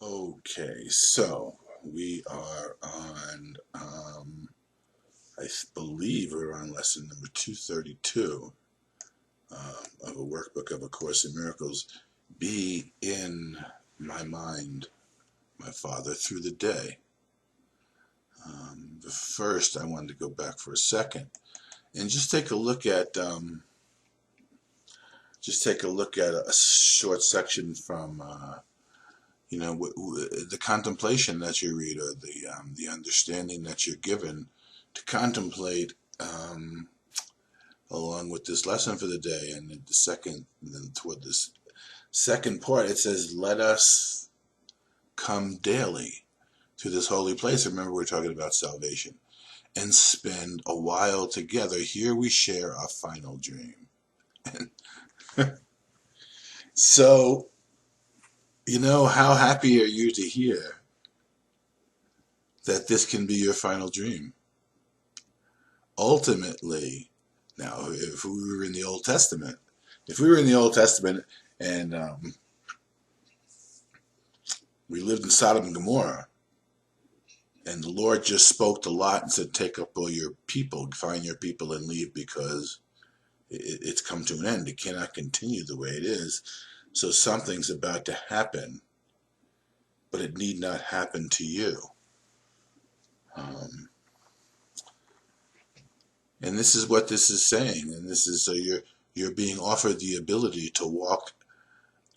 Okay, so we are on, I believe we're on lesson number 232 of a workbook of A Course in Miracles. Be in my mind, my Father, through the day. The first, I wanted to go back for a second and just take a look at a short section from the contemplation that you read, or the understanding that you're given to contemplate along with this lesson for the day. And then toward this second part, it says, "Let us come daily to this holy place." Remember, we're talking about salvation, and spend a while together. Here we share our final dream. So, how happy are you to hear that this can be your final dream? Ultimately, now, if we were in the Old Testament, and we lived in Sodom and Gomorrah, and the Lord just spoke to Lot and said, "Take up all your people, find your people, and leave, because it's come to an end. It cannot continue the way it is. So something's about to happen, but it need not happen to you." And this is what this is saying. And this is, so you're being offered the ability to walk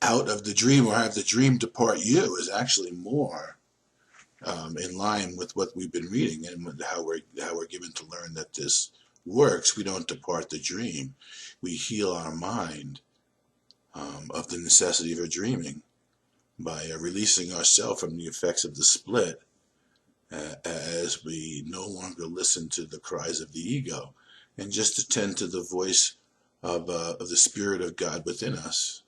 out of the dream, or have the dream depart you, is actually more in line with what we've been reading, and with how we're given to learn that this works. We don't depart the dream. We heal our mind of the necessity of dreaming by releasing ourselves from the effects of the split, as we no longer listen to the cries of the ego, and just attend to the voice of the Spirit of God within us,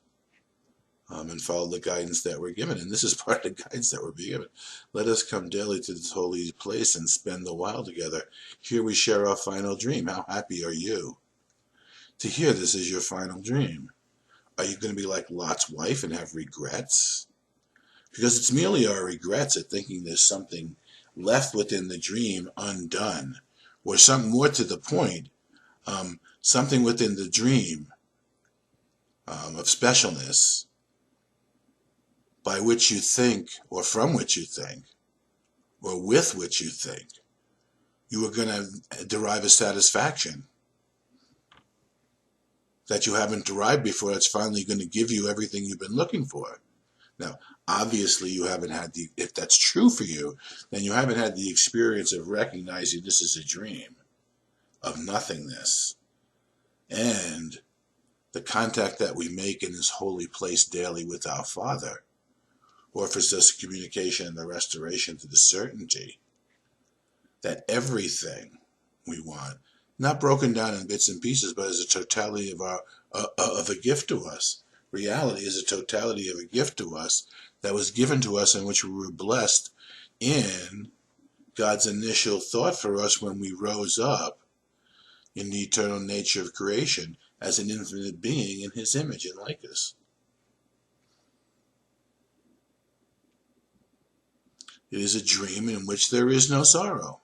and follow the guidance that we're given. And this is part of the guidance that we're being given. "Let us come daily to this holy place and spend the while together. Here we share our final dream." How happy are you to hear this is your final dream? Are you going to be like Lot's wife and have regrets? Because it's merely our regrets at thinking there's something left within the dream undone, or something more to the point, something within the dream of specialness, by which you think, or from which you think, or with which you think, you are going to derive a satisfaction that you haven't derived before. It's finally going to give you everything you've been looking for. Now, obviously, you haven't had if that's true for you, then you haven't had the experience of recognizing this is a dream of nothingness. And the contact that we make in this holy place daily with our Father offers us communication and the restoration to the certainty that everything we want, not broken down in bits and pieces, but as a totality of a gift to us. Reality is a totality of a gift to us that was given to us, in which we were blessed in God's initial thought for us when we rose up in the eternal nature of creation as an infinite being in His image and likeness. It is a dream in which there is no sorrow,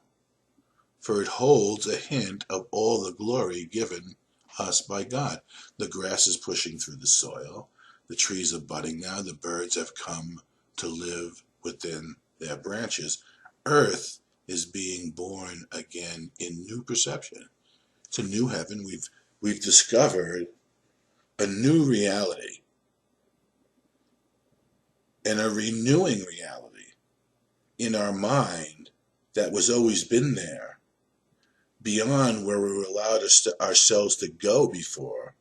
for it holds a hint of all the glory given us by God. The grass is pushing through the soil. The trees are budding now. The birds have come to live within their branches. Earth is being born again in new perception. It's a new heaven. We've discovered a new reality, and a renewing reality in our mind that was always been there, beyond where we were allowed ourselves to go before,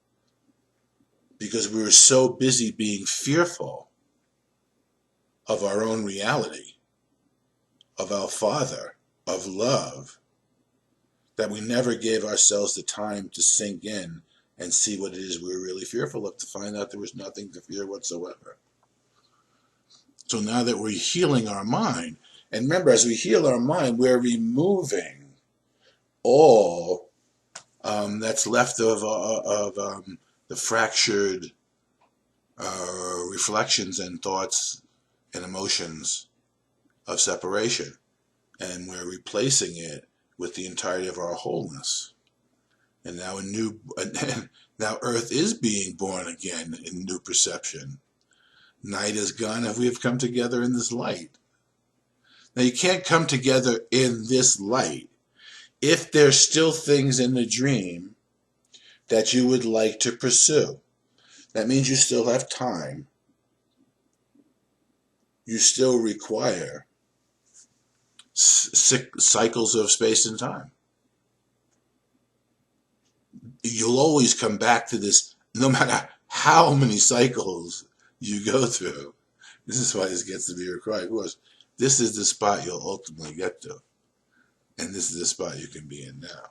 because we were so busy being fearful of our own reality, of our Father, of love, that we never gave ourselves the time to sink in and see what it is we were really fearful of, to find out there was nothing to fear whatsoever. So now that we're healing our mind, and remember, as we heal our mind, we're removing all that's left of the fractured reflections and thoughts and emotions of separation, and we're replacing it with the entirety of our wholeness. And now now Earth is being born again in new perception. Night is gone, and we have come together in this light. Now you can't come together in this light if there's still things in the dream that you would like to pursue. That means you still have time. You still require cycles of space and time. You'll always come back to this, no matter how many cycles you go through. This is why this gets to be required. Of course, this is the spot you'll ultimately get to. And this is the spot you can be in now.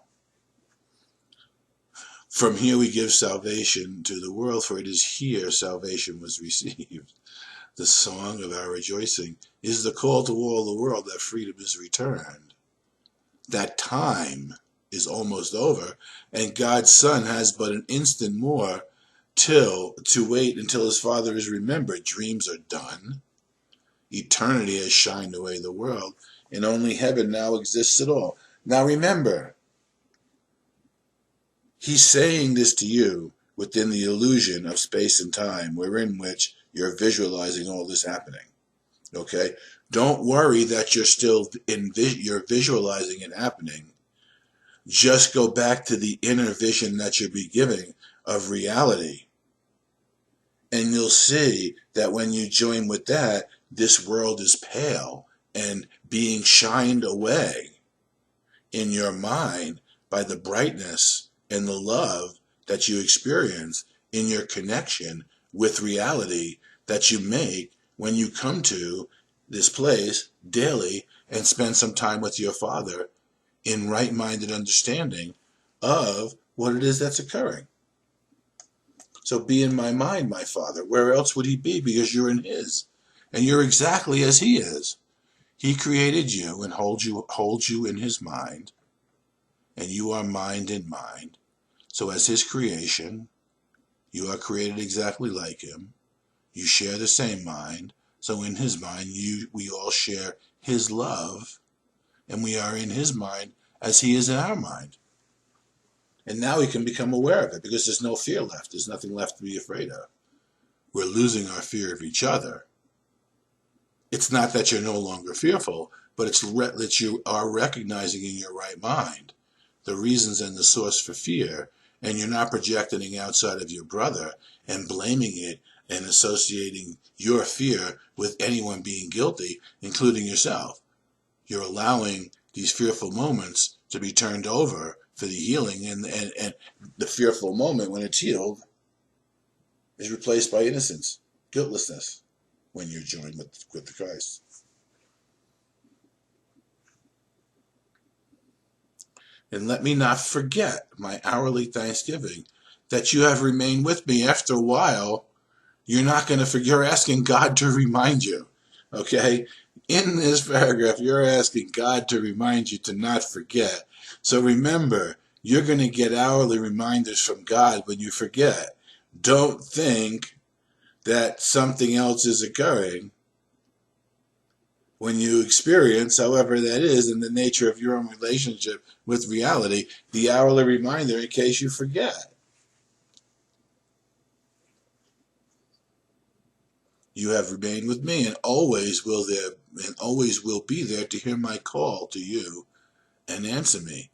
From here we give salvation to the world, for it is here salvation was received. The song of our rejoicing is the call to all the world that freedom is returned. That time is almost over, and God's Son has but an instant more to wait until his Father is remembered. Dreams are done. Eternity has shined away the world, and only heaven now exists at all. Now remember, he's saying this to you within the illusion of space and time, wherein which you're visualizing all this happening. Okay? Don't worry that you're still you're visualizing it happening. Just go back to the inner vision that you'll be giving of reality. And you'll see that when you join with that, this world is pale and being shined away in your mind by the brightness and the love that you experience in your connection with reality that you make when you come to this place daily and spend some time with your Father in right-minded understanding of what it is that's occurring. So be in my mind, my Father. Where else would he be? Because you're in his. And you're exactly as he is. He created you and holds you in his mind. And you are mind in mind. So as his creation, you are created exactly like him. You share the same mind. So in his mind, we all share his love. And we are in his mind as he is in our mind. And now we can become aware of it because there's no fear left. There's nothing left to be afraid of. We're losing our fear of each other. It's not that you're no longer fearful, but it's that you are recognizing in your right mind the reasons and the source for fear, and you're not projecting outside of your brother and blaming it and associating your fear with anyone being guilty, including yourself. You're allowing these fearful moments to be turned over for the healing, and the fearful moment, when it's healed, is replaced by innocence, guiltlessness, when you're joined with the Christ. And let me not forget my hourly thanksgiving that you have remained with me. After a while, you're not going to forget. You're asking God to remind you, okay? In this paragraph, you're asking God to remind you to not forget. So remember, you're going to get hourly reminders from God when you forget. Don't think that something else is occurring when you experience, however that is, in the nature of your own relationship with reality, the hourly reminder in case you forget. You have remained with me, and always will be there to hear my call to you and answer me.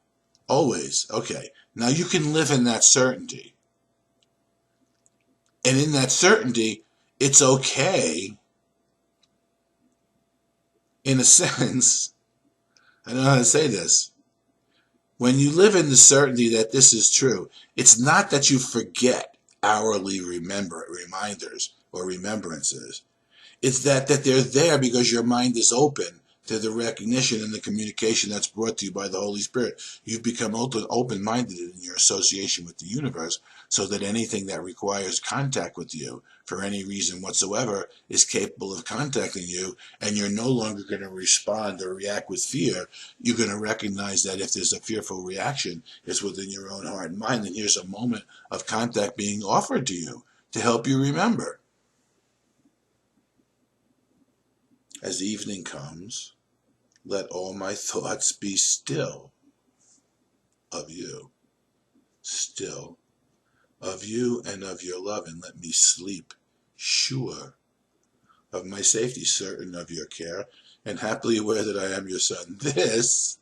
Always. Okay. Now you can live in that certainty. And in that certainty, it's okay, in a sense, I don't know how to say this. When you live in the certainty that this is true, it's not that you forget hourly reminders or remembrances. It's that they're there because your mind is open to the recognition and the communication that's brought to you by the Holy Spirit. You've become open-minded in your association with the universe, so that anything that requires contact with you for any reason whatsoever is capable of contacting you, and you're no longer going to respond or react with fear. You're going to recognize that if there's a fearful reaction, it's within your own heart and mind, and here's a moment of contact being offered to you to help you remember. As evening comes, let all my thoughts be still of you, still of you and of your love, and let me sleep sure of my safety, certain of your care, and happily aware that I am your son. This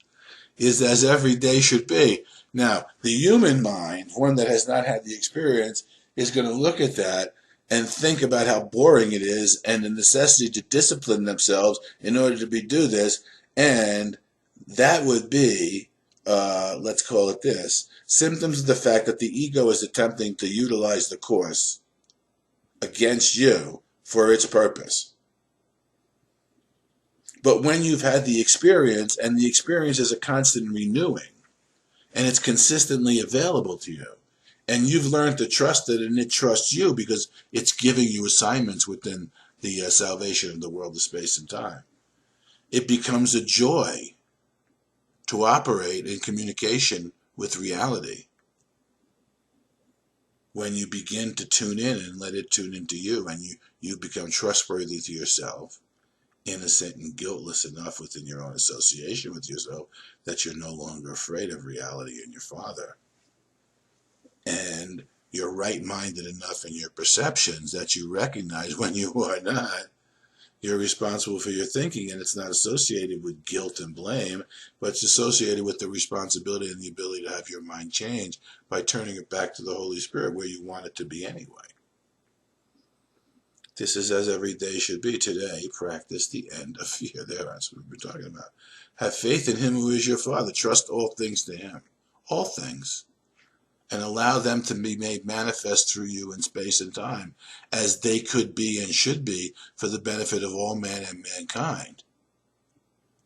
is as every day should be. Now, the human mind, one that has not had the experience, is going to look at that and think about how boring it is and the necessity to discipline themselves in order to do this. And that would be, let's call it this, symptoms of the fact that the ego is attempting to utilize the course against you for its purpose. But when you've had the experience, and the experience is a constant renewing, and it's consistently available to you, and you've learned to trust it, and it trusts you because it's giving you assignments within the salvation of the world of space and time, it becomes a joy to operate in communication with reality when you begin to tune in and let it tune into you, and you become trustworthy to yourself, innocent and guiltless enough within your own association with yourself that you're no longer afraid of reality and your Father. And you're right-minded enough in your perceptions that you recognize when you are not. You're responsible for your thinking, and it's not associated with guilt and blame, but it's associated with the responsibility and the ability to have your mind change by turning it back to the Holy Spirit where you want it to be anyway. This is as every day should be. Today, practice the end of fear. There, that's what we've been talking about. Have faith in him who is your Father. Trust all things to him. All things. And allow them to be made manifest through you in space and time as they could be and should be for the benefit of all man and mankind.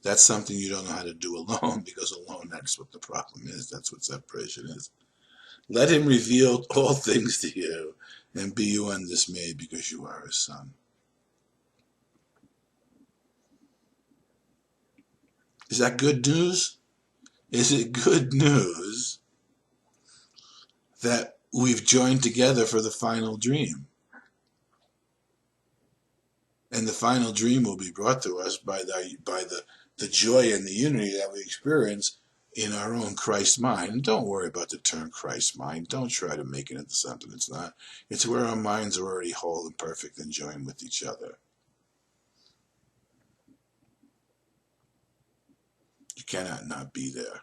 That's something you don't know how to do alone, because alone, that's what the problem is. That's what separation is. Let him reveal all things to you, and be you undismayed, because you are his son. Is that good news? Is it good news that we've joined together for the final dream? And the final dream will be brought to us by the joy and the unity that we experience in our own Christ mind. And don't worry about the term Christ mind. Don't try to make it into something it's not. It's where our minds are already whole and perfect and joined with each other. You cannot not be there.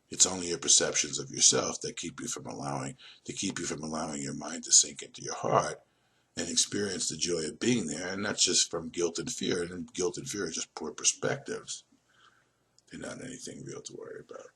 It's only your perceptions of yourself that keep you from allowing your mind to sink into your heart and experience the joy of being there. And that's just from guilt and fear. And guilt and fear are just poor perspectives. They're not anything real to worry about.